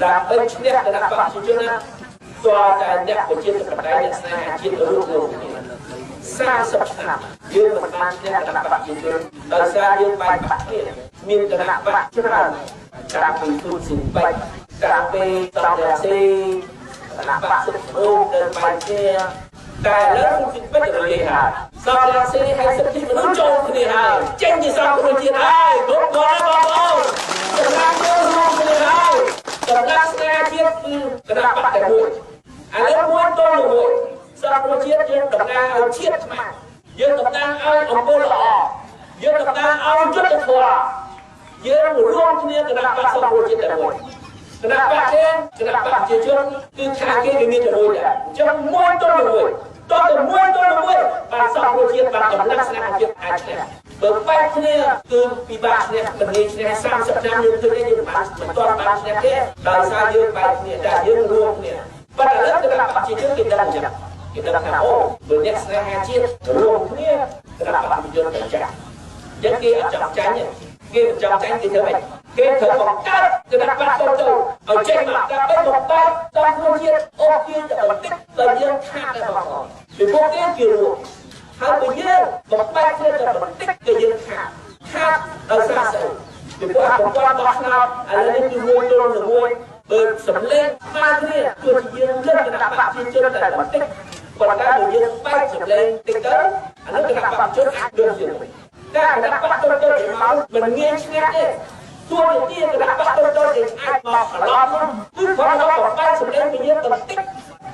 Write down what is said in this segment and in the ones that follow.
ដើម្បីឈ្នះគណៈបកប្រជាជនណាតើតែអ្នកប្រជាធិបតេយ្យអ្នកស្នេហាជាតិរួមគ្នា30ឆ្នាំយើងមិនបានឈ្នះគណៈបកប្រជាជនដោយសារយើងបែកបាក់គ្នាមានគណៈបកច្រើនតាមពីទូតស៊ីនបែកតាមពីសំរាស៊ីគណៈបកសិទ្ធិមនុស្សទៅបែកគ្នាតែឥឡូវគឺពេញរលាយហើយសំរាស៊ីហើយសិទ្ធិមនុស្សចូលគ្នាហើយចេញជាសង្គមជាតិហើយគ្រប់គាត់បងប្អូនសម្រាប់យើងរួមគ្នាហើយសម្រាប់ស្នេហាជាតិគឺគណៈបកតែមួយឥឡូវមួយទល់មួយសង្គមជាតិយើងតំណាងឲ្យជាតិខ្មែរយើងតំណាងឲ្យអំពើល្អយើងតំណាងឲ្យយុត្តិធម៌យើងរួមគ្នាគណៈបកសង្គមជាតិតែមួយគណៈបកគេគណៈបកប្រជាជនគឺខាងគេវាមានចំណុចដែរអញ្ចឹងមួយទល់មួយតើមួយទល់មួយបានសង្គមជាតិបានតំណាងស្នេហាជាតិអាចឈ្នះបើបែកគ្នាគឺពិបាកឈ្នះមិនងាយឈ្នះ30ឆ្នាំយើងធ្វើយើងបានមិនទាន់បានឈ្នះទេដោយសារយើងបែកគ្នាតែយើងរួមគ្នាប៉ុន្តែឥឡូវគណៈបកប្រជាជនគេដឹងអញ្ចឹងគេដឹងថាអូបើអ្នកស្នេហាជាតិរួមគ្នាគណៈបកប្រជាជនតែចាស់ចឹងគេអត់ចង់ចាញ់ទេគេមិនចង់ចាញ់គេធ្វើម៉េចគេត្រូវបង្កើតគណៈបកទៅឲ្យចេញមកដើម្បីបង្កើតសង្គមជាតិអូគេតែបន្តិចតែយើងខាតតែបងប្អូនពីពួកគេជារួមហើយបើយើងបង្កើតគ្នាតែបន្តិចគឺយើងខាតដោយសារស្អីពីព្រោះប្រព័ន្ធបោះឆ្នោតឥឡូវនេះគឺមួយទល់នឹងមួយបើសម្លេងស្មើគ្នាគឺយើងលើគណៈបកប្រជាជនតែបន្តិចប៉ុន្តែបើយើងបែកសម្លេងតិចទៅអានោះគណៈបកប្រជាជនអាចលើកជាងវិញតែគណៈបកទៅមកមិនងាយឈ្នះទេទោះជាគណៈបកទៅអាចមកកន្លងគឺគាត់មកបង្កើតសម្លេងពីយើងបន្តិច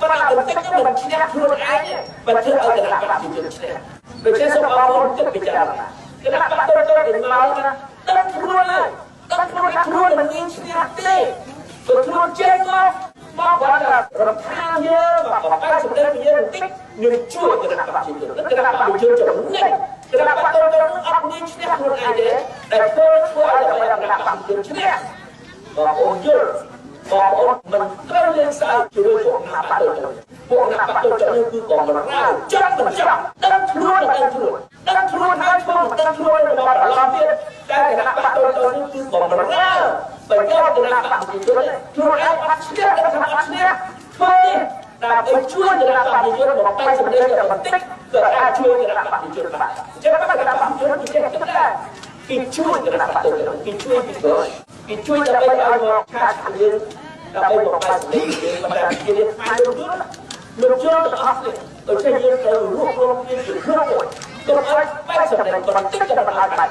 ប៉ុន្តែបន្តិចទៅមិនឈ្នះខ្លួនឯងបើធ្វើឲ្យគណៈបកប្រជាជនឈ្នះដូច្នេះសូមបងប្អូនគិតពិចារណាគណៈបកទៅមកដឹងខ្លួនហើយដឹងខ្លួនថាខ្លួនមិនងាយឈ្នះទេបើខ្លួនចេញមកគាត់ថារំខានយើងបង្កើតសម្លេងពីយើងបន្តិចយើងជួយគណៈបកប្រជាជនគណៈបកប្រជាជនចំណេញគណៈបកទៅអត់មានឈ្នះខ្លួនឯងទេតែធ្វើឲ្យគណៈបកប្រជាជនឈ្នះបងប្អូនយល់បងប្អូនមិនត្រូវលេងសើចជាមួយពួកគណៈបកទៅពួកគណៈបកទៅគឺបងរងចាំមិនចាំដឹងខ្លួនហើយធ្វើដឹងខ្លួនរបស់អឡំទៀតតែគណៈបកទៅគឺបងរងបើយកគណៈបកប្រជាជនខ្លួនឯងអត់ឈ្នះគណៈអត់ឈ្នះធ្វើនេះដើម្បីជួយគណៈបកប្រជាជនបង្កើតសម្លេងតែបន្តិចក៏អាចជួយគណៈបកប្រជាជនបានអញ្ចឹងគណៈបកប្រជាជនគេចេះគិតដែរគេជួយគណៈបកទៅគេជួយពីក្រោយគេជួយដើម្បីឲ្យមកខាតយើងដើម្បីបង្កើតសម្លេងយើងបន្តជាលៀនខ្មែរលោកយល់ទាំងអស់នេះដូចជាយើងត្រូវរស់រំគ្នាជាក្នុងមួយកុំឲ្យបែកសម្លេងបន្តិចក៏មិនអាចបែក